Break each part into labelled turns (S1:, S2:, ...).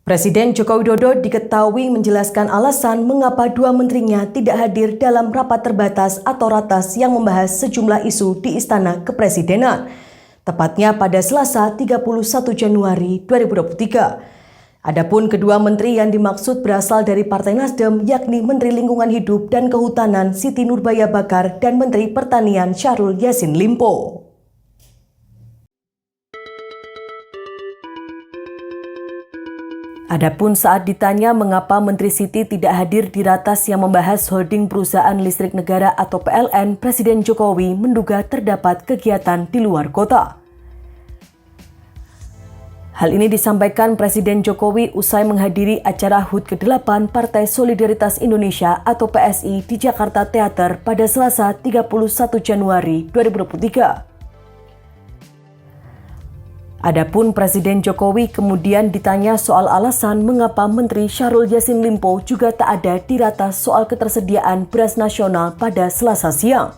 S1: Presiden Joko Widodo diketahui menjelaskan alasan mengapa dua menterinya tidak hadir dalam rapat terbatas atau ratas yang membahas sejumlah isu di Istana Kepresidenan, tepatnya pada Selasa 31 Januari 2023. Adapun kedua menteri yang dimaksud berasal dari Partai Nasdem, yakni Menteri Lingkungan Hidup dan Kehutanan Siti Nurbaya Bakar dan Menteri Pertanian Syahrul Yassin Limpo. Adapun saat ditanya mengapa Menteri Siti tidak hadir di ratas yang membahas holding perusahaan listrik negara atau PLN, Presiden Jokowi menduga terdapat kegiatan di luar kota. Hal ini disampaikan Presiden Jokowi usai menghadiri acara HUT ke-8 Partai Solidaritas Indonesia atau PSI di Jakarta Theater pada Selasa 31 Januari 2023. Adapun Presiden Jokowi kemudian ditanya soal alasan mengapa Menteri Syahrul Yassin Limpo juga tak ada di ratas soal ketersediaan beras nasional pada Selasa siang.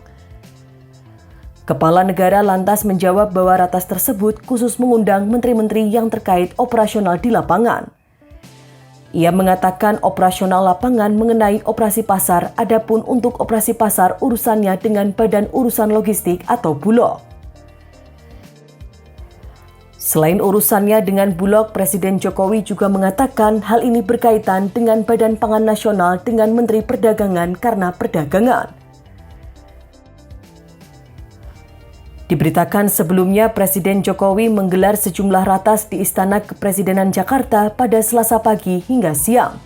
S1: Kepala negara lantas menjawab bahwa ratas tersebut khusus mengundang menteri-menteri yang terkait operasional di lapangan. Ia mengatakan operasional lapangan mengenai operasi pasar, adapun untuk operasi pasar urusannya dengan Badan Urusan Logistik atau Bulog. Selain urusannya dengan Bulog, Presiden Jokowi juga mengatakan hal ini berkaitan dengan Badan Pangan Nasional dengan Menteri Perdagangan karena perdagangan. Diberitakan sebelumnya Presiden Jokowi menggelar sejumlah ratas di Istana Kepresidenan Jakarta pada Selasa pagi hingga siang.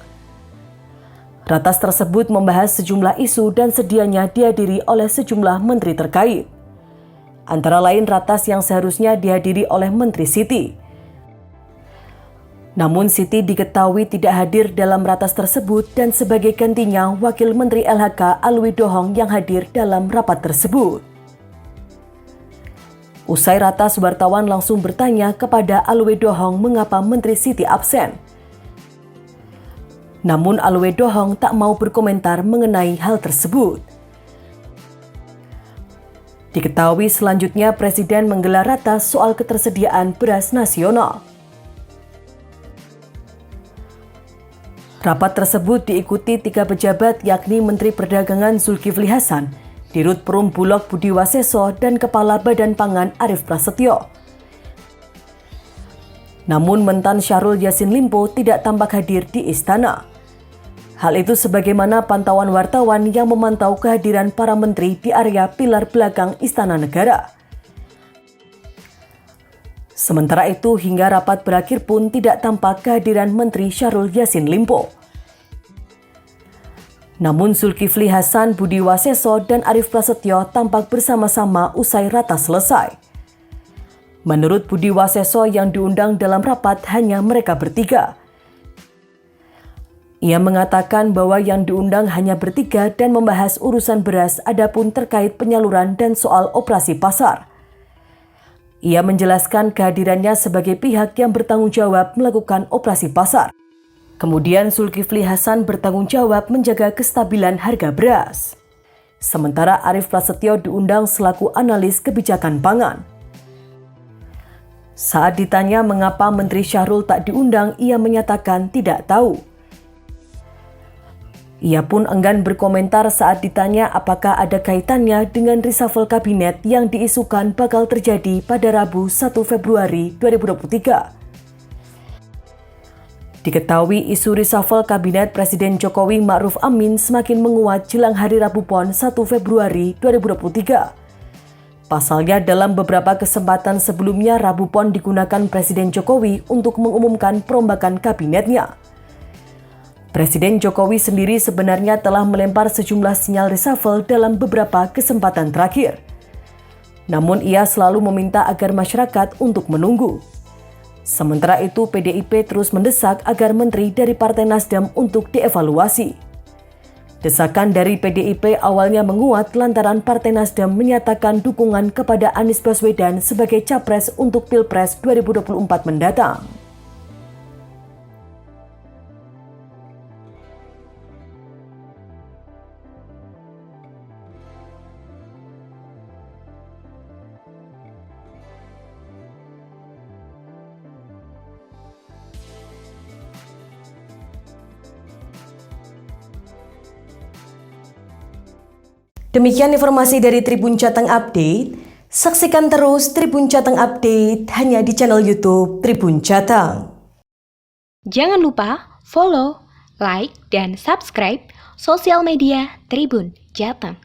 S1: Ratas tersebut membahas sejumlah isu dan sedianya dihadiri oleh sejumlah menteri terkait. Antara lain ratas yang seharusnya dihadiri oleh Menteri Siti. Namun Siti diketahui tidak hadir dalam ratas tersebut dan sebagai gantinya Wakil Menteri LHK Alwi Dohong yang hadir dalam rapat tersebut. Usai ratas, wartawan langsung bertanya kepada Alwi Dohong mengapa Menteri Siti absen. Namun Alwi Dohong tak mau berkomentar mengenai hal tersebut. Diketahui selanjutnya Presiden menggelar ratas soal ketersediaan beras nasional. Rapat tersebut diikuti 3 pejabat yakni Menteri Perdagangan Zulkifli Hasan, Dirut Perum Bulog Budi Waseso, dan Kepala Badan Pangan Arief Prasetyo. Namun mentan Syahrul Yassin Limpo tidak tampak hadir di istana. Hal itu sebagaimana pantauan wartawan yang memantau kehadiran para menteri di area pilar belakang Istana Negara. Sementara itu, hingga rapat berakhir pun tidak tampak kehadiran Menteri Syahrul Yassin Limpo. Namun Zulkifli Hasan, Budi Waseso, dan Arief Prasetyo tampak bersama-sama usai ratas selesai. Menurut Budi Waseso yang diundang dalam rapat hanya mereka bertiga. Ia mengatakan bahwa yang diundang hanya bertiga dan membahas urusan beras, adapun terkait penyaluran dan soal operasi pasar. Ia menjelaskan kehadirannya sebagai pihak yang bertanggung jawab melakukan operasi pasar. Kemudian Zulkifli Hasan bertanggung jawab menjaga kestabilan harga beras. Sementara Arief Prasetyo diundang selaku analis kebijakan pangan. Saat ditanya mengapa Menteri Syahrul tak diundang, ia menyatakan tidak tahu. Ia pun enggan berkomentar saat ditanya apakah ada kaitannya dengan reshuffle kabinet yang diisukan bakal terjadi pada Rabu 1 Februari 2023. Diketahui isu reshuffle kabinet Presiden Jokowi Ma'ruf Amin semakin menguat jelang hari Rabu Pon 1 Februari 2023. Pasalnya dalam beberapa kesempatan sebelumnya Rabu Pon digunakan Presiden Jokowi untuk mengumumkan perombakan kabinetnya. Presiden Jokowi sendiri sebenarnya telah melempar sejumlah sinyal reshuffle dalam beberapa kesempatan terakhir. Namun ia selalu meminta agar masyarakat untuk menunggu. Sementara itu PDIP terus mendesak agar menteri dari Partai Nasdem untuk dievaluasi. Desakan dari PDIP awalnya menguat lantaran Partai Nasdem menyatakan dukungan kepada Anies Baswedan sebagai capres untuk Pilpres 2024 mendatang. Demikian informasi dari Tribun Jateng Update. Saksikan terus Tribun Jateng Update hanya di channel YouTube Tribun Jateng.
S2: Jangan lupa follow, like, dan subscribe sosial media Tribun Jateng.